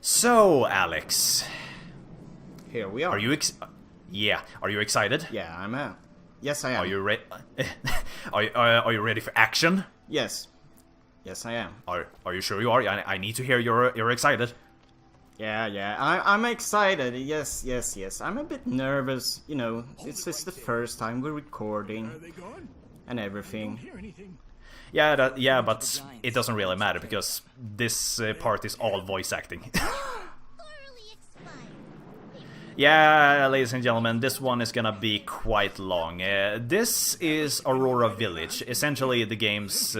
So, Alex, Here we are. are you yeah, are you excited? Yeah, I'm out. Yes, I am. Are you ready? Are you ready for action? Yes. Yes, I am. Are you sure you are? I need to hear you're excited. Yeah. I'm excited. Yes. I'm a bit nervous. You know, this is the first time we're recording and everything. Yeah, but it doesn't really matter because this part is all voice acting. Yeah, ladies and gentlemen, this one is gonna be quite long. This is Aurora Village, essentially the game's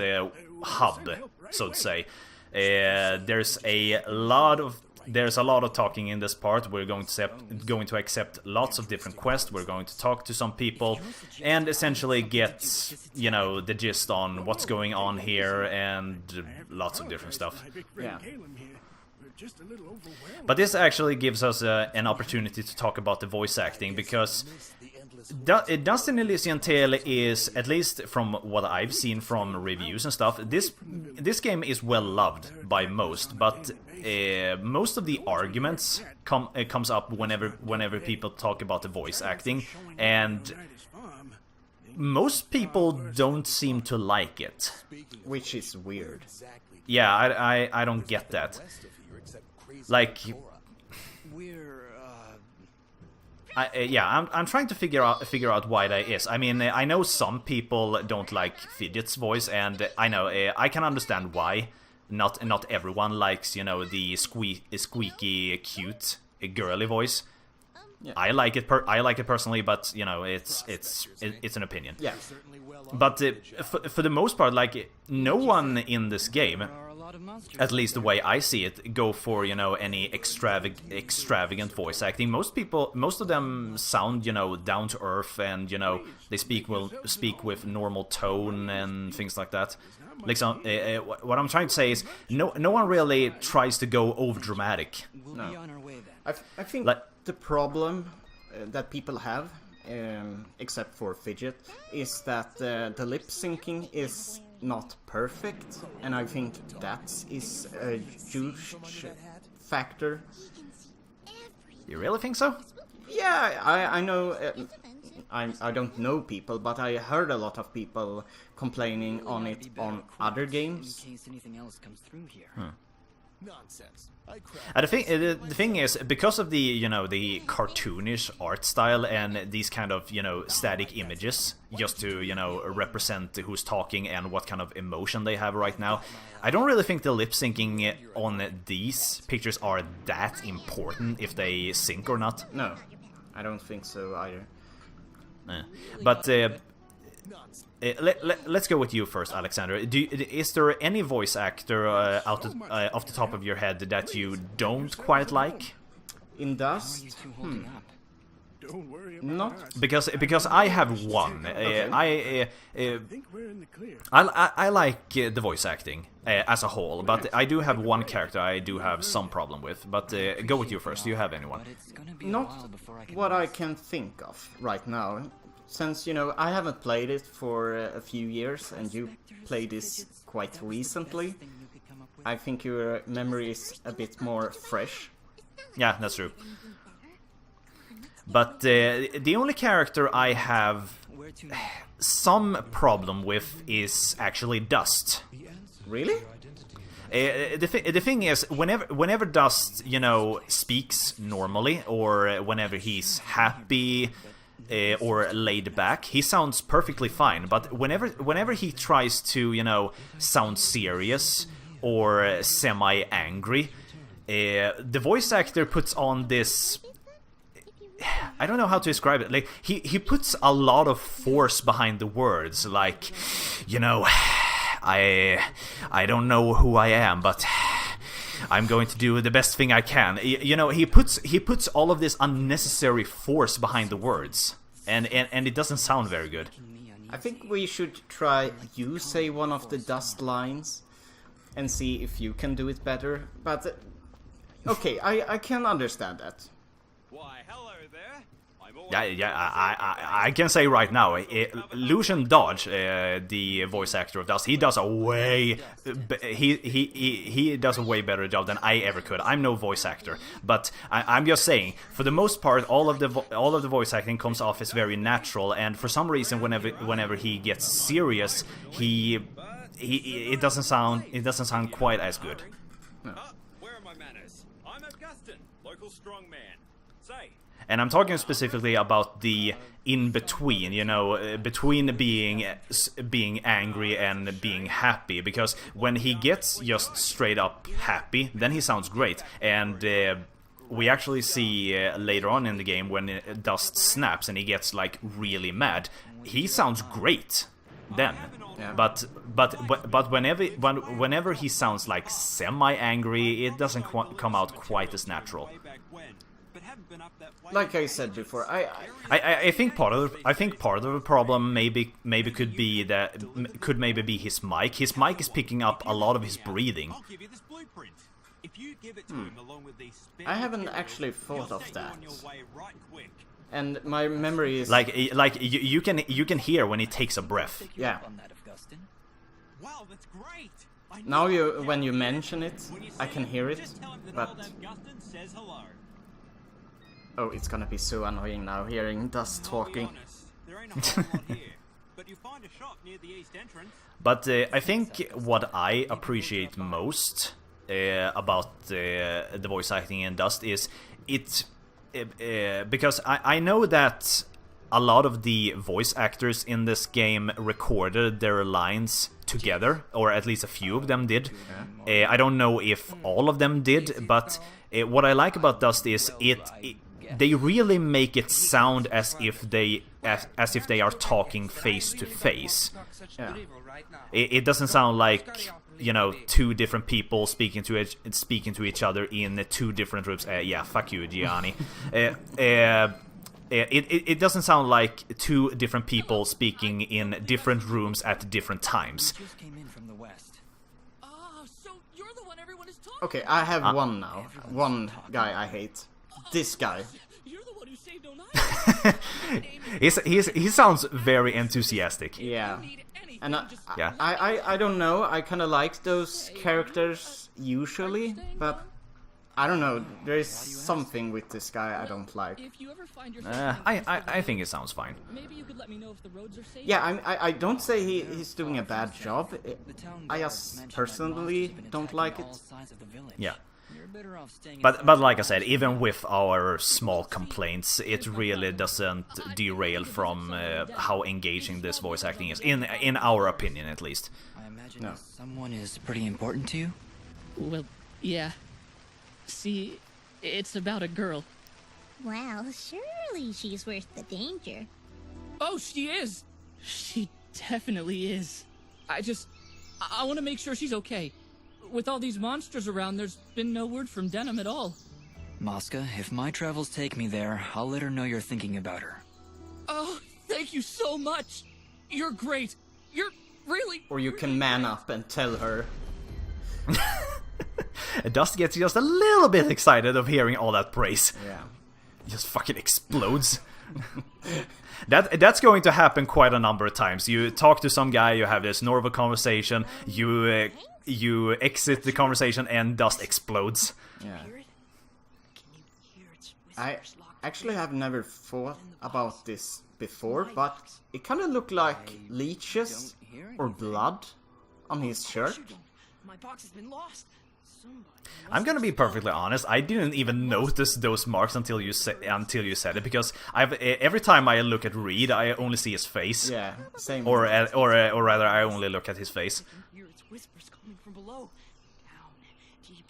hub, so to say. There's a lot of talking in this part. We're going to accept lots of different quests. We're going to talk to some people and essentially get, you know, the gist on what's going on here and lots of different stuff. Yeah. But this actually gives us an opportunity to talk about the voice acting, because Dust in Elysian Tale is, at least from what I've seen from reviews and stuff, this game is well loved by most, but most of the arguments comes up whenever people talk about the voice acting, and most people don't seem to like it. Which is weird. Yeah, I don't get that. Like, I'm trying to figure out why that is. I mean, I know some people don't like Fidget's voice, and I know I can understand why. Not everyone likes, you know, the squeaky, cute, girly voice. Yeah. I like it personally, but you know, it's an opinion. Yeah. But for the most part, like, no one in this game, at least the way I see it, go for, you know, any extravagant voice acting. Most of them sound, you know, down to earth, and, you know, they speak with normal tone and things like that. Like, so, what I'm trying to say is, no one really tries to go over dramatic. No. I think Like, the problem that people have, except for Fidget, is that the lip syncing is not perfect, and I think that is a huge factor. You really think so? Yeah, I know. I don't know people, but I heard a lot of people complaining on it on other games. The thing is, because of the, you know, the cartoonish art style and these kind of, you know, static images, just to, you know, represent who's talking and what kind of emotion they have right now, I don't really think the lip syncing on these pictures are that important, if they sync or not. No, I don't think so either. But let's go with you first, Alexander. Is there any voice actor off the top of your head that you don't quite like? In Dust? Not. Because I have one. Okay. I like the voice acting as a whole, but I do have one character I do have some problem with. But go with you first. Do you have anyone? Not what I can think of right now. Since, you know, I haven't played it for a few years, and you played this quite recently, I think your memory is a bit more fresh. Yeah, that's true. But the only character I have some problem with is actually Dust. Really? The thing is, whenever Dust, you know, speaks normally, or whenever he's happy or laid back, he sounds perfectly fine. But whenever he tries to, you know, sound serious or semi-angry, the voice actor puts on this, I don't know how to describe it. Like, he puts a lot of force behind the words. Like, you know, I don't know who I am, but I'm going to do the best thing I can. You know, he puts all of this unnecessary force behind the words, and it doesn't sound very good. I think we should try you say one of the Dust lines and see if you can do it better. But okay, I can understand that. Why, hello there. I can say right now, Lucian Dodge, the voice actor of Dust, he does a way he does a way better job than I ever could. I'm no voice actor, but I'm just saying, for the most part, all of the voice acting comes off as very natural, and for some reason, whenever he gets serious, it doesn't sound quite as good. Where are my manners? I'm Augustin, local strongman. Say. And I'm talking specifically about the in-between, you know, between being angry and being happy. Because when he gets just straight up happy, then he sounds great. And we actually see later on in the game when Dust snaps and he gets like really mad, he sounds great then. Yeah. But whenever he sounds like semi-angry, it doesn't come out quite as natural. Like I said before, I think part of the problem maybe could be that maybe be his mic. His mic is picking up a lot of his breathing. I haven't actually thought of that. And my memory is like you can hear when he takes a breath. Yeah. Wow, that's great. Now when you mention it, I can hear it, but oh, it's gonna be so annoying now hearing Dust talking. But I think what I appreciate most about the voice acting in Dust is because I know that a lot of the voice actors in this game recorded their lines together, or at least a few of them did. I don't know if all of them did, but what I like about Dust is they really make it sound as if they are talking face to face. Yeah. It doesn't sound like, you know, two different people speaking to each other in two different rooms. Yeah, fuck you, Gianni. It doesn't sound like two different people speaking in different rooms at different times. Okay, I have one now. One guy I hate. This guy. You're the one who saved Onai. He sounds very enthusiastic. Yeah. And I don't know, I kind of like those characters usually, but I don't know, there is something with this guy I don't like. I think it sounds fine. Maybe you could let me know if the roads are safe. Yeah, I don't say he's doing a bad job. I just personally don't like it. Yeah. But like I said, even with our small complaints, it really doesn't derail from how engaging this voice acting is, in our opinion at least. I imagine someone is pretty important to you? Well, yeah. See, it's about a girl. Well, surely she's worth the danger. Oh, she is! She definitely is. I want to make sure she's okay. With all these monsters around, there's been no word from Denim at all. Mosca, if my travels take me there, I'll let her know you're thinking about her. Oh, thank you so much! You're great! You're really... Or you can man up and tell her. Dust gets just a little bit excited of hearing all that praise. Yeah. He just fucking explodes. That's going to happen quite a number of times. You talk to some guy, you have this normal conversation, you exit the conversation, and Dust explodes. Yeah. I actually have never thought about this before, but it kind of looked like leeches or blood on his shirt. My box has been lost. I'm gonna be perfectly honest, I didn't even notice those marks until you said it, because every time I look at Reed, I only see his face. Yeah, same. Or rather, I only look at his face.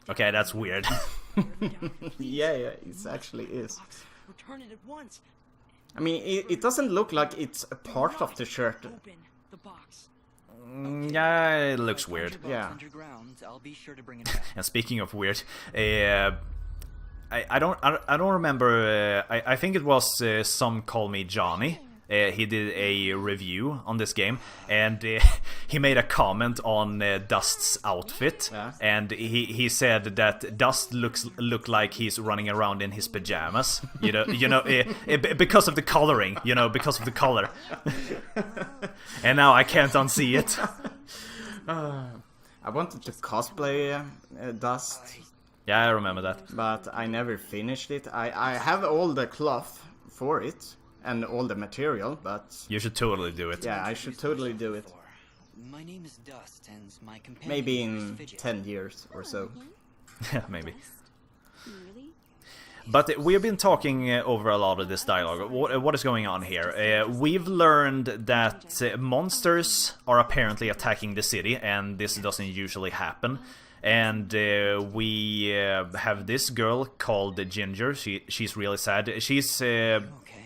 Okay, that's weird. Yeah, it actually is. I mean, it doesn't look like it's a part of the shirt. Yeah, it looks weird. Yeah. And speaking of weird, I don't remember. I think it was Some Call Me Johnny He did a review on this game, and he made a comment on Dust's outfit, and he said that Dust look like he's running around in his pajamas, because of the coloring, because of the color. And now I can't unsee it. I wanted to cosplay Dust. Yeah, I remember that. But I never finished it. I have all the cloth for it. And all the material, but... You should totally do it. Yeah, I should totally do it. My name is Dust, and my companion Maybe in is Fidget. 10 years or so. Maybe. But we have been talking over a lot of this dialogue. What is going on here? We've learned that monsters are apparently attacking the city, and this doesn't usually happen. And we have this girl called Ginger. She's really sad.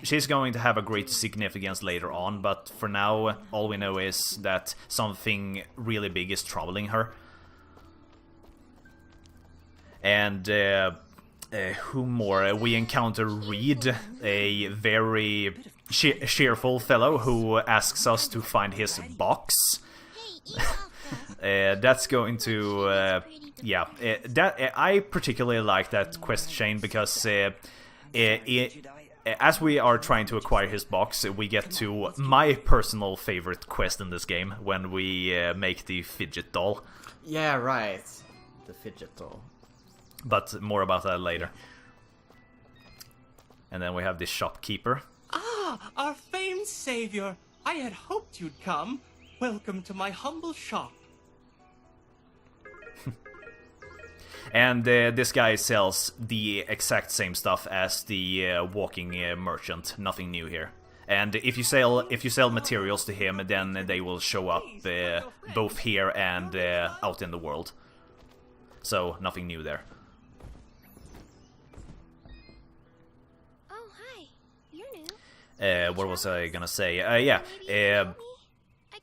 She's going to have a great significance later on, but for now, all we know is that something really big is troubling her. And who more? We encounter Reed, a very cheerful fellow who asks us to find his box. That's going to, I particularly like that quest chain because as we are trying to acquire his box, we get to my personal favorite quest in this game when we make the Fidget doll. Yeah, right. The Fidget doll. But more about that later. And then we have this shopkeeper. Ah, our famed savior. I had hoped you'd come. Welcome to my humble shop. And this guy sells the exact same stuff as the walking merchant. Nothing new here. And if you sell materials to him, then they will show up both here and out in the world. So nothing new there. Oh, hi. You're new. What was I gonna say?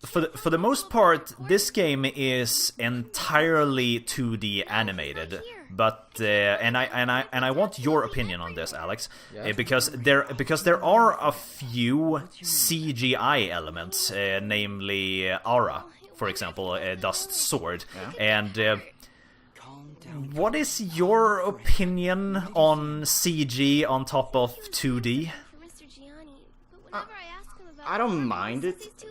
For the most part, this game is entirely 2D animated, but and I want your opinion on this, Alex, because there are a few CGI elements, namely Aura, for example, Dust's sword, and. What is your opinion on CG on top of 2D? I don't mind it.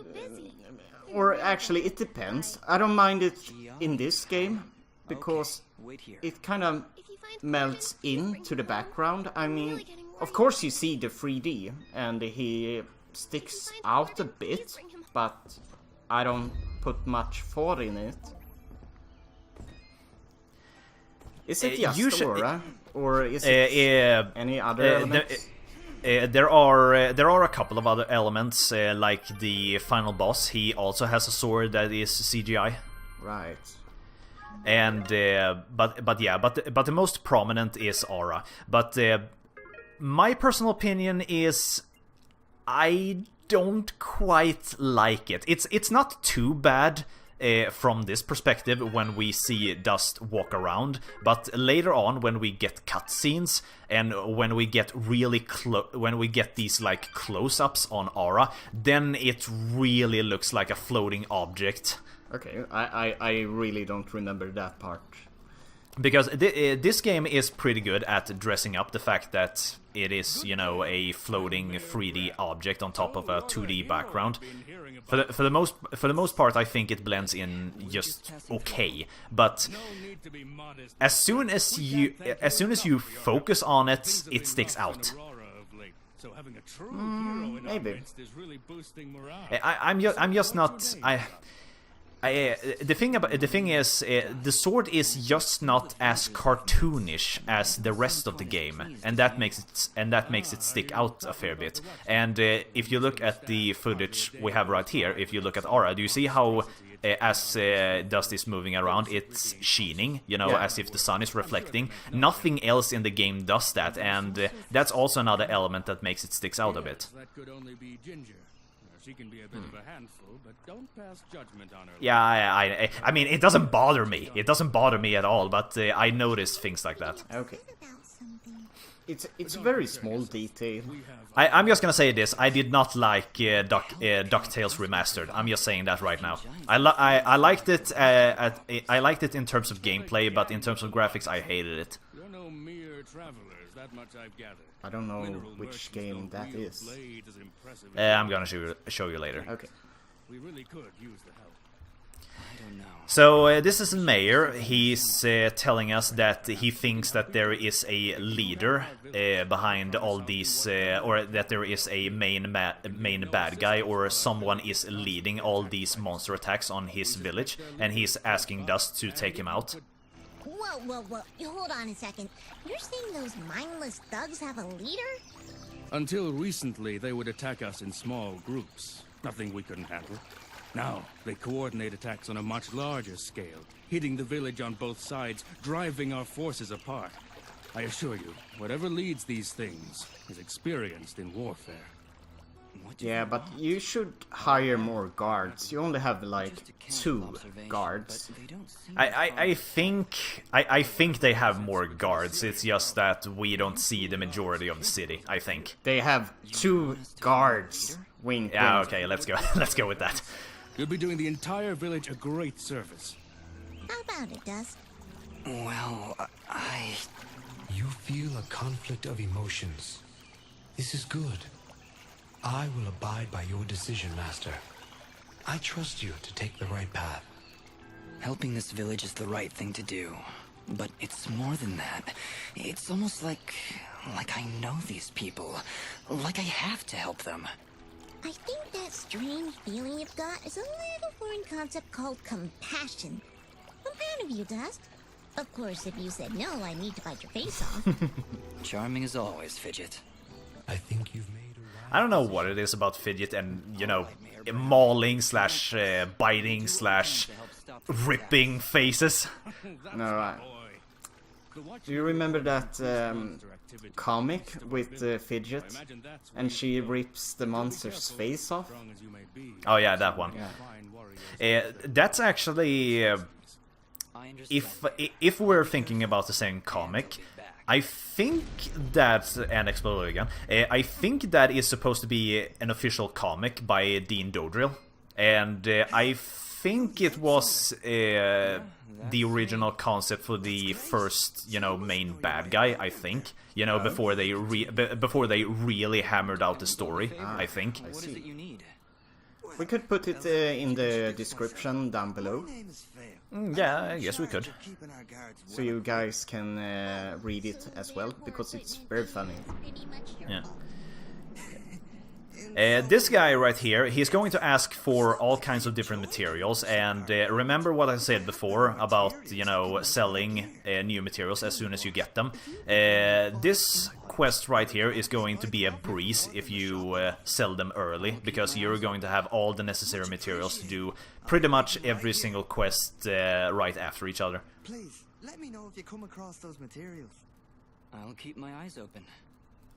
Or actually, it depends. I don't mind it in this game because it kind of melts into the background. I mean, of course you see the 3D and he sticks out a bit, but I don't put much thought in it. Is it just Aura, or is it any other elements? There are a couple of other elements, like the final boss. He also has a sword that is CGI. Right. And but the most prominent is Aura. But my personal opinion is I don't quite like it. It's not too bad. From this perspective, when we see Dust walk around, but later on, when we get cutscenes and when we get these like close-ups on Aura, then it really looks like a floating object. Okay, I really don't remember that part. Because this game is pretty good at dressing up the fact that it is, a floating 3D object on top of a 2D background. For the most part, I think it blends in just okay. But as soon as you focus on it, it sticks out. Maybe. I'm just not. The thing is, the sword is just not as cartoonish as the rest of the game, and that makes it stick out a fair bit. And if you look at the footage we have right here, if you look at Aura, do you see how as Dust is moving around, it's sheening, as if the sun is reflecting? Nothing else in the game does that, and that's also another element that makes it sticks out a bit. That could only be Ginger. She can be a bit of a handful, but don't pass judgment on her. Yeah, I mean, it doesn't bother me. It doesn't bother me at all, but I notice things like that. Okay. It's a very small detail. I'm just gonna say this. I did not like DuckTales Remastered. I'm just saying that right now. I liked it. I liked it in terms of gameplay, but in terms of graphics, I hated it. You're no mere travelers, that much I've gathered. I don't know which game that is. I'm gonna show you later. Okay. We really could use the help. I don't know. So this is the mayor. He's telling us that he thinks that there is a leader behind all these, or that there is a main bad guy, or someone is leading all these monster attacks on his village, and he's asking us to take him out. Whoa. Hold on a second. You're saying those mindless thugs have a leader? Until recently, they would attack us in small groups. Nothing we couldn't handle. Now, they coordinate attacks on a much larger scale, hitting the village on both sides, driving our forces apart. I assure you, whatever leads these things is experienced in warfare. Yeah, but you should hire more guards. You only have like 2 guards. I think they have more guards. It's just that we don't see the majority of the city. I think They have 2 guards. Wink. Yeah. wink. Okay. Let's go. Let's go with that. You'll be doing the entire village a great service. How about it, Dust? Well, You feel a conflict of emotions. This is good. I will abide by your decision, Master. I trust you to take the right path. helping this village is the right thing to do. But it's more than that. It's almost like I know these people. Like I have to help them. I think that strange feeling you've got is a little foreign concept called compassion. I'm proud of you, Dust. Of course, if you said no, I need to bite your face off. Charming as always, Fidget. I think you've made a right... I don't know what it is about Fidget and, you know, mauling slash biting slash ripping faces. No, do you remember that comic with Fidget? And she rips the monster's face off? Oh yeah, that one. That's actually... If we're thinking about the same comic, I think that, and explode again, I think that is supposed to be an official comic by Dean Dodrill, and I think it was the original concept for the first, you know, main bad guy, I think, you know, before they really hammered out the story, I think. What is it you need? We could put it in the description down below, Yeah, I guess we could. so you guys can read it as well, because it's very funny. Pretty much your Yeah. fault. This guy right here, he's going to ask for all kinds of different materials, and remember what I said before about, you know, selling new materials as soon as you get them. This quest right here is going to be a breeze if you sell them early, because you're going to have all the necessary materials to do pretty much every single quest right after each other. Please, let me know if you come across those materials. I'll keep my eyes open.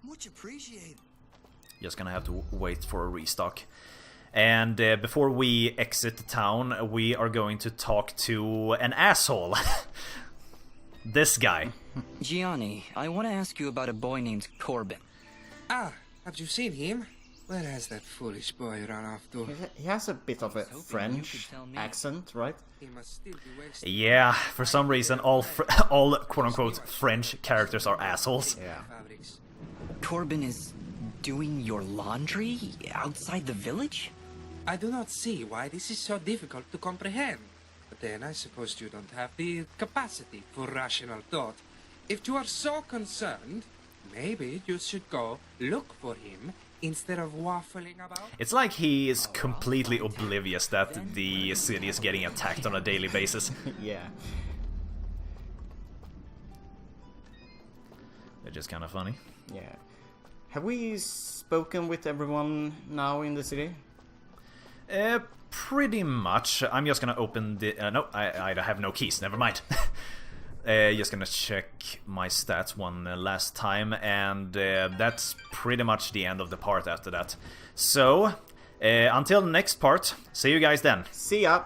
Much appreciated. Just gonna have to wait for a restock. And before we exit the town, we are going to talk to an asshole. This guy. Gianni, I want to ask you about a boy named Corbin. Ah, have you seen him? Where has that foolish boy run off to? He has a bit of a French accent, right? He must still be wasting Yeah, for some reason all quote-unquote French characters are assholes. Yeah. fabrics. Corbin is doing your laundry outside the village? I do not see why this is so difficult to comprehend. But then I suppose you don't have the capacity for rational thought. If you are so concerned, maybe you should go look for him instead of waffling about. It's like he is completely oblivious that the city is getting attacked on a daily basis. Yeah. It's just kind of funny. Yeah. Have we spoken with everyone now in the city? Pretty much. I'm just gonna open the... no, I have no keys, never mind. Just gonna check my stats one last time, and that's pretty much the end of the part after that. So, until the next part, see you guys then. See ya!